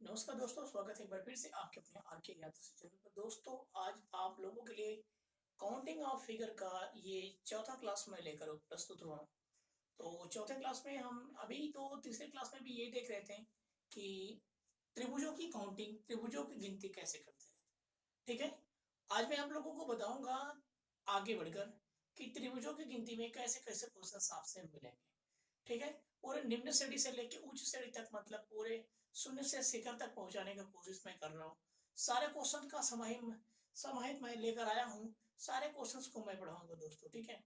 नमस्कार दोस्तों, स्वागत है एक बार फिर से आपके अपने आर के यात्रा से चैनल पर। दोस्तों, आज आप लोगों के लिए काउंटिंग ऑफ फिगर का ये चौथा क्लास में लेकर प्रस्तुत हुआ हूँ। तो चौथे क्लास में हम अभी तो तीसरे क्लास में भी ये देख रहे थे कि त्रिभुजों की काउंटिंग, त्रिभुजों की गिनती कैसे करते हैं। ठीक है, आज मैं आप लोगों को बताऊंगा आगे बढ़कर कि त्रिभुजों की गिनती में कैसे कैसे क्वेश्चन आपसे मिलेंगे। ठीक है, पूरे निम्न श्रेणी से लेकर उच्च श्रेणी तक, मतलब पूरे शून्य से शिखर तक पहुंचाने का कोशिश मैं कर रहा हूँ। सारे क्वेश्चन का समाहित मैं लेकर आया हूँ। सारे क्वेश्चंस को मैं पढ़ाऊंगा दोस्तों। ठीक है,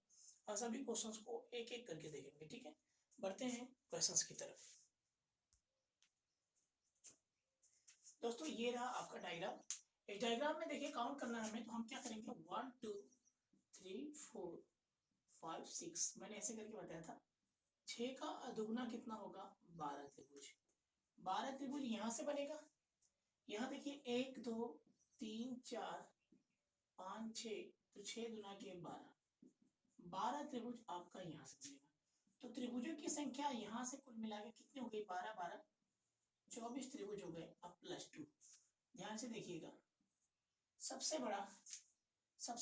और सभी क्वेश्चंस को एक एक करके देखेंगे। ठीक है, बढ़ते हैं क्वेश्चंस की तरफ। दोस्तों, ये रहा आपका डायग्राम। इस डायग्राम में देखिए काउंट करना है हमें, तो हम क्या करेंगे 1 2 3 4 5 6, मैंने ऐसे करके बताया था। 6 का दुगना कितना होगा? 12 त्रिभुज। 12 त्रिभुज यहाँ से बनेगा। यहाँ देखिए 1 2 3 4 5 6, तो 6 दुना के 12, 12 त्रिभुज आपका यहाँ से बनेगा। तो त्रिभुजों की संख्या यहाँ से कुल मिला के कितनी हो गई? 12 12 24 त्रिभुज हो गए। अब +2। ध्यान से देखिएगा, सबसे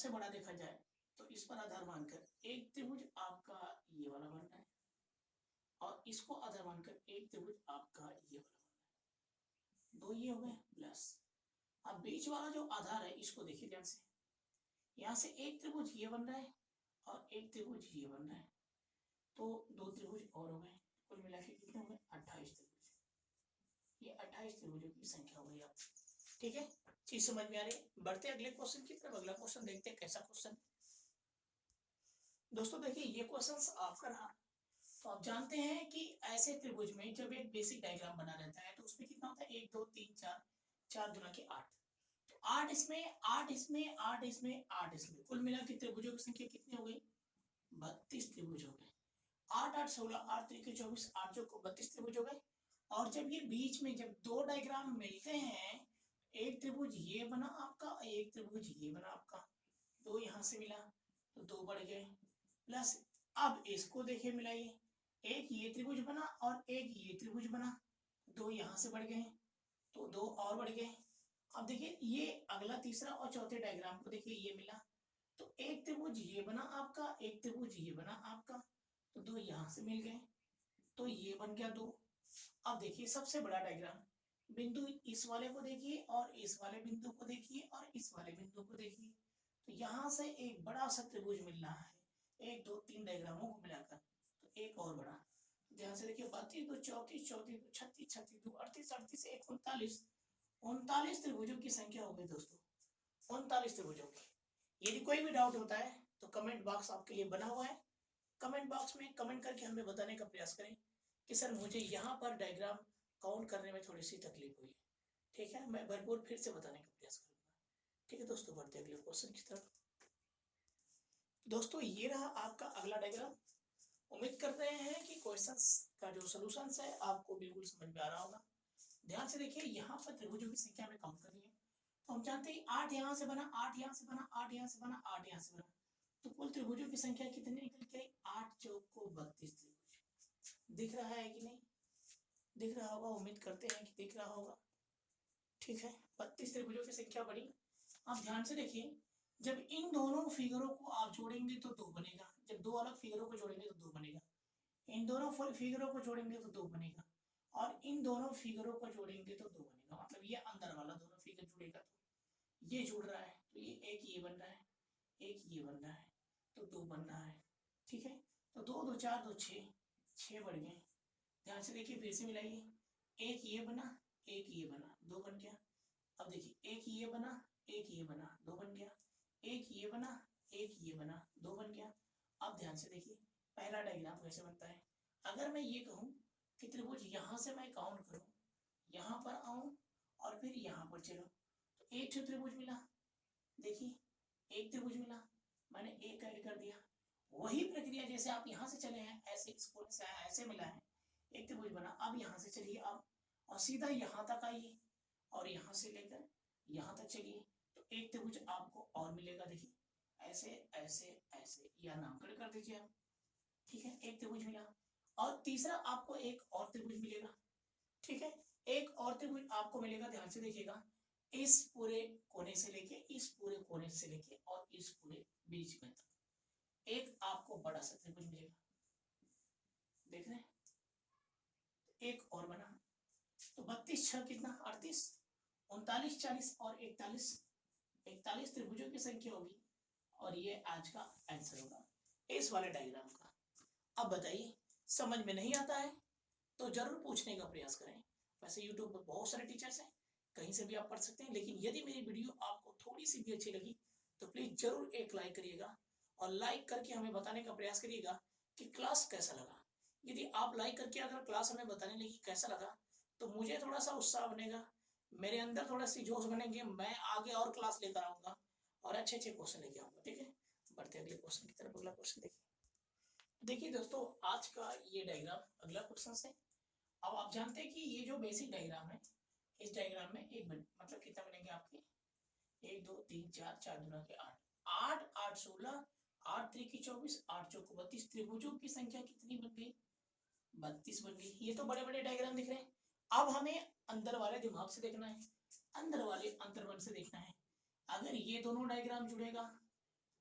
बड़ा देखा जाए तो इस पर आधार मानकर एक त्रिभुज आपका ये वाला बन रहा है, और इसको आधार मानकर एक त्रिभुज आपका ये वाला बन रहा है। दो ये हो गए प्लस। अब बीच वाला जो आधार है इसको देखिए ध्यान से, यहाँ से एक त्रिभुज ये बन रहा है और एक त्रिभुज ये बन रहा है, तो दो त्रिभुज और हो गए। कुल मिला के कितने हो गए? 28 त्रिभुज। ये 28 त्रिभुजों की संख्या हो गई आपकी। ठीक है, चीज समझ में आ रही है। बढ़ते अगले क्वेश्चन की तरफ। अगला क्वेश्चन देखते हैं कैसा क्वेश्चन। दोस्तों देखिए, ये क्वेश्चन आपका रहा। तो आप जानते हैं कि ऐसे त्रिभुज में जब एक बेसिक डायग्राम बना रहता है तो उसमें कितना होता है? 1 2 3 4, 4 दुना के 8, तो 8 इसमें, 8 इसमें, 8 इसमें, 8 इसमें, कुल मिला के त्रिभुजों की संख्या कितनी हो गई? 32 त्रिभुज हो गए। 8 8 16, 8 3 24, 8 जो को 32 त्रिभुज हो गए। और जब ये बीच में जब दो डायग्राम मिलते हैं, एक त्रिभुज ये बना आपका, एक त्रिभुज ये बना आपका, दो यहां से मिला तो दो बढ़ गए प्लस। अब इसको देखिए मिलाइए, एक ये त्रिभुज बना और एक ये त्रिभुज बना, दो यहां से बढ़ गए तो दो और बढ़ गए। अब देखिए ये अगला तीसरा और चौथे डायग्राम को देखिए, ये मिला तो एक त्रिभुज ये बना आपका, एक त्रिभुज ये बना आपका, तो दो यहां से मिल गए तो ये बन गया दो। अब देखिए सबसे बड़ा डायग्राम, बिंदु इस वाले को देखिए और इस वाले बिंदु को देखिए और इस वाले बिंदु को देखिए, तो यहां से एक बड़ा सा त्रिभुज मिल रहा है। एक दो तीन डायग्रामों को मिलाकर तो एक और बड़ा। ध्यान से देखिए, 32 2 34, 34 2 36, 36 2 38, 38 से 39, 39 त्रिभुजों की संख्या हो गई दोस्तों। 39 त्रिभुजों की। यदि कोई भी डाउट होता है तो कमेंट बॉक्स आपके लिए बना हुआ है। कमेंट बॉक्स में कमेंट करके हमें बताने का प्रयास करें कि सर मुझे यहाँ पर डायग्राम काउंट करने में थोड़ी सी तकलीफ हुई। ठीक है, मैं भरपूर फिर से बताने का प्रयास करूंगा। ठीक है दोस्तों, बढ़ते अगले क्वेश्चन की तरफ। दोस्तों ये रहा आपका अगला डायग्राम। उम्मीद कर रहे हैं कि क्वेश्चंस का जो सॉल्यूशंस है आपको बिल्कुल समझ में आ रहा होगा। ध्यान से देखिए, यहाँ पर त्रिभुजों की संख्या में काउंट करनी है। तो हम जानते हैं 8 यहाँ से बना, 8 यहाँ से बना, 8 यहाँ से बना, 8 यहाँ से बना, तो कुल त्रिभुजों की संख्या कितनी निकल के आई? 8 चौक को 32 त्रिभुज। दिख रहा है कि नहीं? दिख रहा होगा, उम्मीद करते हैं कि दिख रहा होगा। ठीक है, 32 त्रिभुजों की संख्या बड़ी। आप ध्यान से देखिए, जब इन दोनों फिगरों को आप जोड़ेंगे तो दो बनेगा, जब दो अलग फिगरों को जोड़ेंगे तो दो बनेगा, इन दोनों फिगरों को जोड़ेंगे तो दो बनेगा, और इन दोनों फिगरों को जोड़ेंगे तो दो बनेगा। मतलब ये अंदर वाला दोनों फिगर जुड़ेगा तो ये जुड़ रहा है, तो ये एक ये बन रहा है, एक ये बन रहा है, तो दो बन रहा है। ठीक है, तो दो दो चार दो छः, छः बढ़ गए। ध्यान से देखिए, फिर से मिलाइए, एक ये बना, एक ये बना, दो बन गया। अब देखिए, एक ये बना, एक ये बना, दो बन गया, एक ये बना, एक ये बना, दो बन गया। अब ध्यान से देखिए, पहला डायग्राम कैसे बनता है। अगर मैं ये कहूं कि त्रिभुज यहां से मैं काउंट करूं, यहां पर आऊं और फिर यहां पर चलो, तो एक त्रिभुज मिला। देखिए, एक त्रिभुज मिला, मैंने एक ऐड कर दिया। वही प्रक्रिया जैसे आप यहां से चले हैं, ऐसे इस कोने से आया, ऐसे मिला है, एक त्रिभुज बना। अब यहां से चलिए आप और सीधा यहां तक आइए और यहां से लेकर यहां तक चलिए, तो एक त्रिभुज आपको और मिलेगा। देखिए, ऐसे ऐसे ऐसे, या नामकरण कर दीजिए आप। ठीक है, एक त्रिभुज मिला। और तीसरा आपको एक और त्रिभुज मिलेगा। ठीक है, एक और त्रिभुज आपको मिलेगा, ध्यान से देखिएगा, इस पूरे कोने से लेके इस पूरे कोने से लेके और इस पूरे बीच में तक एक आपको बड़ा सा त्रिभुज मिलेगा। देख रहे हैं, एक और बना, तो 32 6 कितना 38, 39 40 और 41 त्रिभुजों की संख्या होगी। और ये आज का आंसर होगा इस वाले डायग्राम का। अब बताइए, समझ में नहीं आता है तो जरूर पूछने का प्रयास करें। वैसे YouTube पर बहुत सारे टीचर्स हैं, कहीं से भी आप पढ़ सकते हैं, लेकिन यदि मेरी वीडियो आपको थोड़ी सी भी अच्छी लगी तो प्लीज जरूर एक लाइक करिएगा और लाइक करके हमें बताने का प्रयास करिएगा कि क्लास कैसा लगा। यदि आप लाइक करके अगर क्लास हमें बताने लगी कैसा लगा तो मुझे थोड़ा सा उत्साह बनेगा, मेरे अंदर थोड़ा सी जोश बनेंगे, मैं आगे और क्लास लेकर आऊंगा और अच्छे अच्छे क्वेश्चन लेके आऊंगा। ठीक है, बढ़ते अगले क्वेश्चन की तरफ। अगला क्वेश्चन देखिए दोस्तों, आज का ये डायग्राम अगला क्वेश्चन है। अब आप जानते हैं कि ये जो बेसिक डायग्राम है, इस डायग्राम में एक मतलब कितना बनेंगे आपके, 1 2 3 4 4 दूना के 8 8 8 16 8 3 की 24 8 चौको 32 त्रिभुजों की संख्या कितनी बन गई, 32 बन गई। ये तो बड़े बड़े डायग्राम दिख रहे हैं। अब हमें अंदर वाले दिमाग से देखना है, अंदर वाले अंतर्मन से देखना है। अगर ये दोनों डायग्राम जुड़ेगा,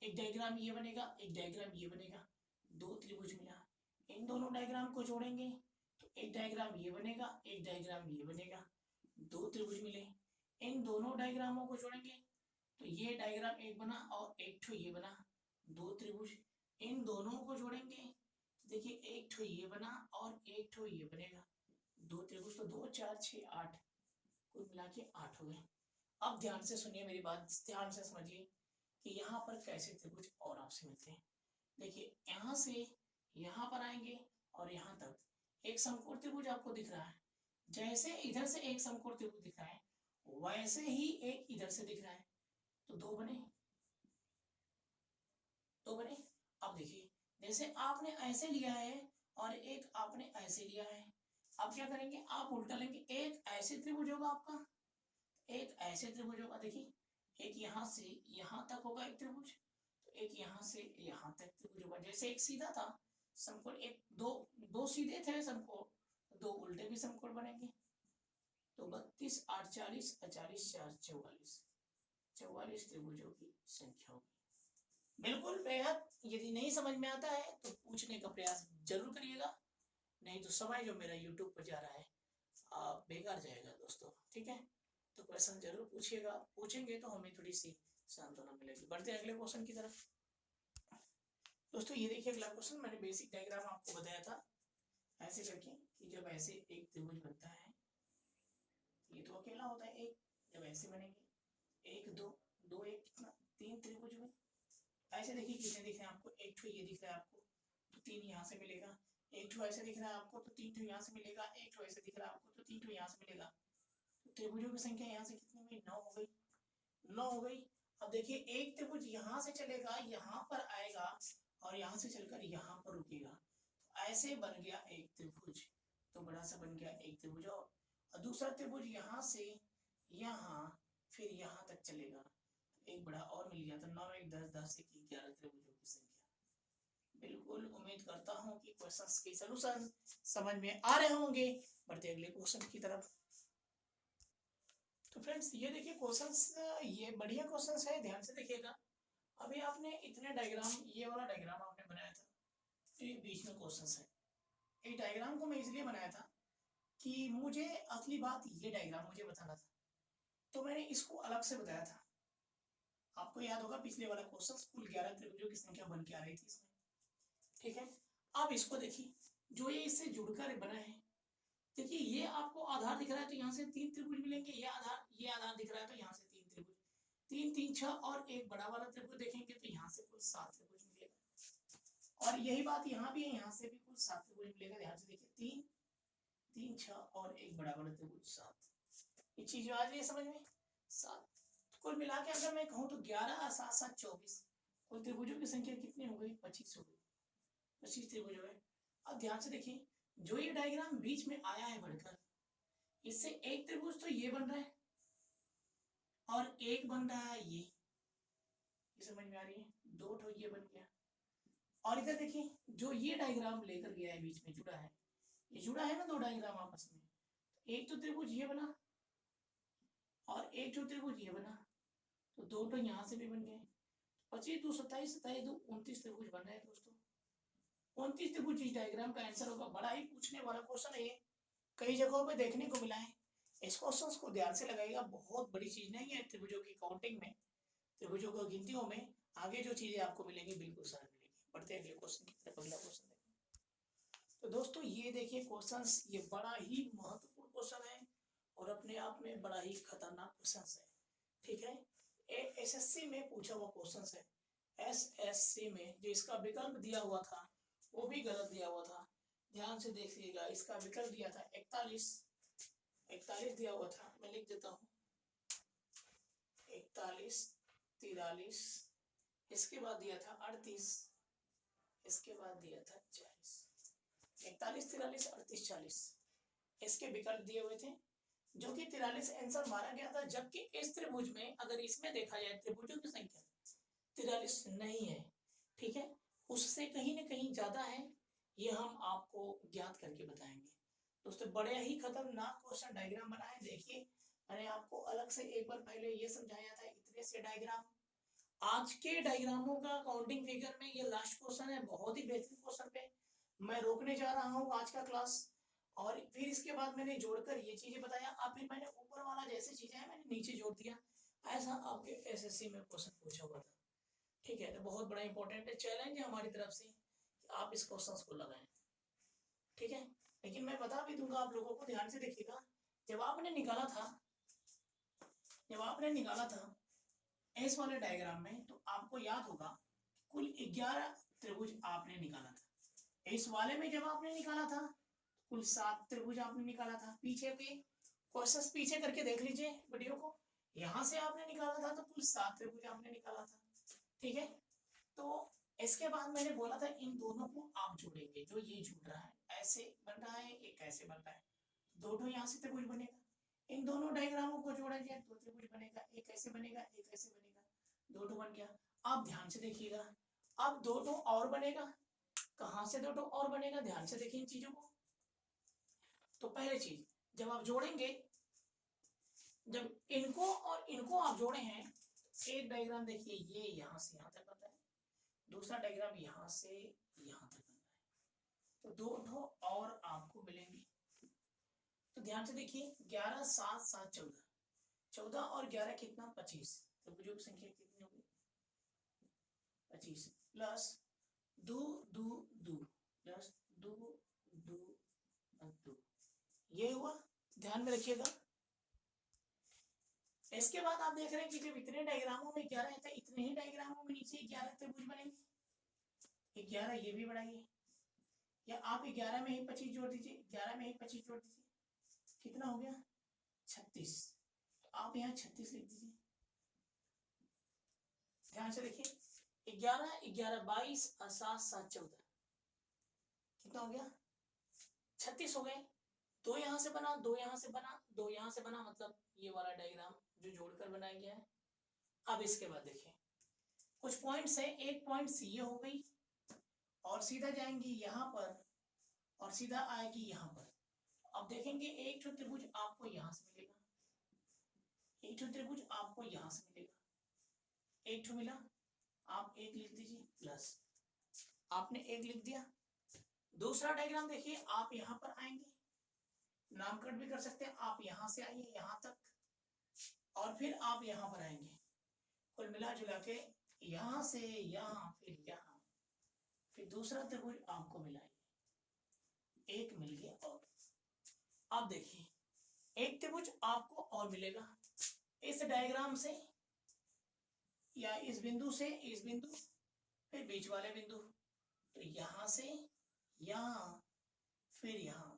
एक डायग्राम ये बनेगा, एक डायग्राम ये बनेगा, दो त्रिभुज मिला, इन दोनों डायग्राम को जोड़ेंगे तो एक डायग्राम ये बनेगा, एक डायग्राम ये बनेगा, दो त्रिभुज मिले, इन दोनों डायग्रामों को जोड़ेंगे तो ये डायग्राम एक बना और एक ठो ये बना, दो त्रिभुज, इन दोनों को जोड़ेंगे, देखिए एक ठो ये बना और एक ठो ये बनेगा, दो त्रिभुज, तो 2 4 6 8 कुल मिला के 8 हो गए। अब ध्यान से सुनिए मेरी बात, ध्यान से समझिए कि यहाँ पर कैसे त्रिभुज और आपसे मिलते हैं। देखिए यहाँ से यहाँ पर आएंगे और यहाँ तक एक समकोण त्रिभुज आपको दिख रहा है। जैसे इधर से एक समकोण त्रिभुज दिख रहा है वैसे ही एक इधर से दिख रहा है, तो दो बने, दो बने। अब देखिए, जैसे आपने ऐसे लिया है और एक आपने ऐसे लिया है, अब क्या करेंगे, आप उल्टा लेंगे। एक ऐसे त्रिभुज होगा आपका, एक ऐसे त्रिभुज होगा, देखिए एक यहाँ से यहाँ तक होगा एक त्रिभुज, तो एक यहाँ से यहाँ तक त्रिभुज होगा। जैसे एक सीधा था समकोण, एक दो सीधे थे समकोण, दो उल्टे भी समकोण बनेंगे। तो 32 8 40 40 4 44 त्रिभुजों की संख्या होगी। बिल्कुल बेहद, यदि नहीं समझ में आता है तो पूछने का प्रयास जरूर करिएगा, नहीं तो समय जो मेरा YouTube पर जा रहा है बेकार जाएगा दोस्तों। ठीक है, तो क्वेश्चन जरूर पूछिएगा, पूछेंगे तो हमें थोड़ी सी सांत्वना मिलेगी। बढ़ते हैं अगले क्वेश्चन की तरफ। दोस्तों ये देखिए अगला क्वेश्चन, मैंने बेसिक डायग्राम आपको बताया था ऐसे करके कि जब ऐसे एक त्रिभुज बनता है, ये तो अकेला होता है एक, जब ऐसे बनेंगे 1 2 2 1 कितना 3 त्रिभुज हुए। ऐसे देखिए कितने दिख रहे हैं आपको, एक ठो ये दिख रहा है आपको तो 3 यहाँ से मिलेगा, एक ठो ऐसे दिख रहा है आपको तो 3 ठो यहाँ से मिलेगा, एक ठो ऐसे दिख रहा है आपको तो 3 ठो यहाँ से मिलेगा। तो त्रिभुजों की संख्या यहाँ से कितनी हुई, 9 हो गई, 9 हो गई। अब देखिए एक त्रिभुज यहाँ से चलेगा, यहाँ पर आएगा और यहाँ से चलकर यहाँ पर रुकेगा, तो ऐसे बन गया एक त्रिभुज, तो बड़ा सा बन गया एक त्रिभुज। और दूसरा त्रिभुज यहाँ से यहाँ फिर यहाँ तक चलेगा, एक बड़ा और मिल गया, तो 9 1 10 10 1 11 त्रिभुजों की संख्या। बिल्कुल उम्मीद करता हूँ कि क्वेश्चंस के सलूशन समझ में आ रहे होंगे। बढ़ते अगले क्वेश्चन की तरफ। तो फ्रेंड्स ये देखिए क्वेश्चंस, ये बढ़िया क्वेश्चंस है, ध्यान से देखिएगा। अभी आपने इतने डायग्राम, ये वाला डायग्राम आपने बनाया था, तो ये बीच में क्वेश्चंस है। एक डायग्राम को मैं इसलिए बनाया था कि मुझे असली बात ये डायग्राम मुझे बताना था, तो मैंने इसको अलग से बताया था। आपको याद होगा पिछले वाला क्वेश्चन कुल 11 त्रिभुजों की संख्या बन के आ रही थी इसमें। ठीक है, अब इसको देखिए, जो ये इससे जुड़कर बना है, देखिए ये आपको आधार दिख रहा है तो यहाँ से 3 त्रिभुज मिलेंगे, ये आधार दिख रहा है तो यहाँ से 3 त्रिभुज, 3 3 6 और एक बड़ा वाला त्रिभुज देखेंगे तो यहाँ से कुल 7 त्रिभुज मिलेगा। और यही बात यहाँ भी है, यहाँ से भी कुल 7 त्रिभुज मिलेगा। ध्यान से देखिए 3 3 6 और एक बड़ा वाला त्रिभुज 7, ये चीज आ रही है समझ में, 7। कुल मिला के अगर मैं कहूँ तो 11 7 7 24, कुल त्रिभुजों की संख्या कितनी हो गई, 25 हो गई, 25 त्रिभुज हो गए। अब ध्यान से देखिए, जो ये डायग्राम बीच में आया है बढ़कर, इससे एक त्रिभुज तो ये बन रहा है और एक बन रहा है ये समझ में आ रही है, 2 ठो ये बन गया। और इधर देखिए जो ये डायग्राम लेकर गया है बीच में जुड़ा है, ये जुड़ा है ना 2 डायग्राम आपस में, एक तो त्रिभुज ये बना और एक जो त्रिभुज ये बना, तो दो तो यहाँ से भी बन गए। 25 2 27, 27 2 29 त्रिभुज बन रहे हैं दोस्तों। 29 त्रिभुज इस डायग्राम का आंसर होगा। बड़ा ही पूछने वाला क्वेश्चन है ये, कई जगहों पे देखने को मिला है। इस क्वेश्चन को ध्यान से लगाइएगा, बहुत बड़ी चीज नहीं है त्रिभुजों की काउंटिंग में, त्रिभुजों की गिनतियों में। आगे जो चीजें आपको मिलेंगी बिल्कुल सरल मिलेगी। बढ़ते अगले क्वेश्चन की तरफ। अगला क्वेश्चन देखो। तो दोस्तों ये देखिए क्वेश्चंस, ये बड़ा ही महत्वपूर्ण क्वेश्चन है और अपने आप में बड़ा ही खतरनाक क्वेश्चन है। ठीक है, एसएससी में पूछा हुआ क्वेश्चन है। एसएससी में जो इसका विकल्प दिया हुआ था वो भी गलत दिया हुआ था। ध्यान से देखिएगा, इसका विकल्प दिया था 41 दिया हुआ था। मैं लिख देता हूँ 41 43, इसके बाद दिया था 38, इसके बाद दिया था 40। 41 43 38 40 इसके विकल्प दिए हुए थे, जो कि 43 आंसर मारा गया था। जबकि इस त्रिभुज में अगर इसमें देखा जाए त्रिभुजों की संख्या 43 नहीं है। ठीक है, उससे कहीं ना कहीं ज्यादा है, ये हम आपको ज्ञात करके बताएंगे। दोस्तों बड़े ही खतरनाक क्वेश्चन डायग्राम बना है। देखिए मैंने आपको अलग से एक बार पहले ये समझाया था, इतने से डायग्राम। आज के डायग्रामों का काउंटिंग फिगर में ये लास्ट क्वेश्चन है, बहुत ही बेहतरीन क्वेश्चन पे मैं रोकने जा रहा हूँ आज का क्लास। और फिर इसके बाद मैंने जोड़कर ये चीजें बताया, अब फिर मैंने ऊपर वाला जैसे चीजें हैं मैंने नीचे जोड़ दिया। ऐसा आपके एसएससी में क्वेश्चन पूछा हुआ था। ठीक है, तो बहुत बड़ा इंपॉर्टेंट है, चैलेंज है हमारी तरफ से कि आप इस क्वेश्चन को लगाएं। ठीक है, लेकिन मैं बता भी दूंगा आप लोगों को, ध्यान से देखिएगा। जब आपने निकाला था इस वाले डायग्राम में, तो आपको याद होगा कुल 11 त्रिभुज आपने निकाला था। इस वाले में जब आपने निकाला था कुल 7 त्रिभुज आपने निकाला था। पीछे के क्वेश्चन पीछे करके देख लीजिए वीडियो को, यहां से आपने निकाला था तो कुल 7 त्रिभुज आपने निकाला था। ठीक है, तो इसके बाद मैंने बोला था इन दोनों को आप जोड़ेंगे। जो ये जुड़ रहा है ऐसे बन रहा है, एक ऐसे बन रहा है, दो यहाँ से त्रिभुज बनेगा। इन दोनों डायग्रामों को जोड़ा जाए तो त्रिभुज बनेगा, एक ऐसे बनेगा, एक ऐसे बनेगा, दो बन गया। आप ध्यान से देखिएगा, अब दो और बनेगा। कहां से दो और बनेगा, ध्यान से देखिए इन चीजों को। तो पहले चीज, जब आप जोड़ेंगे, जब इनको और इनको आप जोड़े हैं, एक डायग्राम देखिए ये यहां से यहां तक बनता है, दूसरा डायग्राम यहां से यहां तक बनता है, तो दो और आपको मिलेंगे। तो ध्यान से देखिए 11 7 7 14, 14 और 11 कितना 25, त्रिभुजों की संख्या कितनी होगी 25, प्लस 2 2 2 प्लस 2 2 2, ये हुआ। ध्यान में रखिएगा। इसके बाद आप देख रहे हैं कि जब इतने डायग्रामों में 11 है, इतने ही डायग्रामों में नीचे 11 त्रिभुज बनेंगे। 11 ये भी बढ़ाइए, या आप 11 में ही 25 जोड़ दीजिए, 11 में ही 25 जोड़ दीजिए, कितना हो गया 36। आप यहाँ 36 लिख दीजिए। ध्यान से देखिए 11 11 22 और 7 7 14, कितना हो गया 36 हो गए। दो यहाँ से बना, दो यहाँ से बना, दो यहाँ से बना, मतलब ये वाला डायग्राम जो जोड़कर बनाया गया है। अब इसके बाद देखिए कुछ पॉइंट्स है, एक पॉइंट सी ये हो गई और सीधा जाएंगी यहाँ पर और सीधा आएगी यहाँ पर। अब देखेंगे एक जो त्रिभुज आपको यहाँ से मिलेगा, एक जो त्रिभुज आपको यहाँ से मिलेगा, एक जो मिला, आप एक लिख दीजिए, प्लस आपने एक लिख दिया। दूसरा डायग्राम देखिए, आप यहाँ पर आएंगे, नामकरण भी कर सकते हैं, आप यहाँ से आइए यहाँ तक और फिर आप यहाँ पर आएंगे, कुल मिला जुला के यहाँ से यहाँ फिर यहाँ, फिर दूसरा त्रिभुज आपको मिला, एक मिल गया। और आप देखिए एक त्रिभुज आपको और मिलेगा इस डायग्राम से, या इस बिंदु से इस बिंदु, फिर बीच वाले बिंदु, तो यहां से यहां फिर यहां,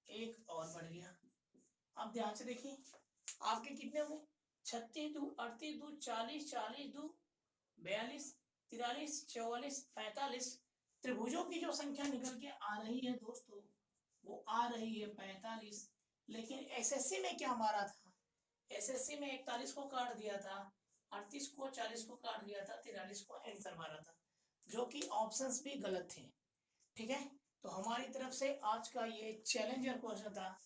एक और बढ़ गया। अब ध्यान से देखिए आपके कितने हुए 36 2 38 2 40 40 2 42 43 44 45। त्रिभुजों की जो संख्या निकल के आ रही है दोस्तों वो आ रही है 45। लेकिन एसएससी में क्या मारा था, एसएससी में 41 को काट दिया था, 38 को 40 को काट दिया था, 43 को आंसर मारा था, जो कि ऑप्शंस भी गलत थे। ठीक है, तो हमारी तरफ से आज का ये चैलेंजर क्वेश्चन था,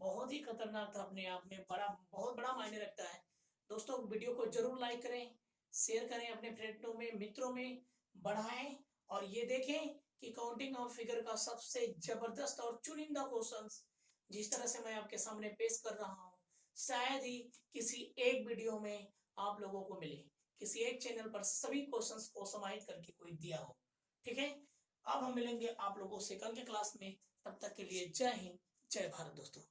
बहुत ही खतरनाक था अपने आप में, बहुत बड़ा मायने रखता है। दोस्तों वीडियो को जरूर लाइक करें, शेयर करें, अपने फ्रेंडों में, मित्रों में बढ़ाएं, और ये देखें कि काउंटिंग ऑफ फिगर का सबसे जबरदस्त और चुनिंदा क्वेश्चंस जिस तरह से मैं आपके सामने पेश कर रहा हूँ, शायद ही किसी एक वीडियो में आप लोगों को मिले, किसी एक चैनल पर सभी क्वेश्चंस को समाहित करके कोई दिया हो। ठीक है, अब हम मिलेंगे आप लोगों से कल के क्लास में। तब तक के लिए जय हिंद, जय भारत दोस्तों।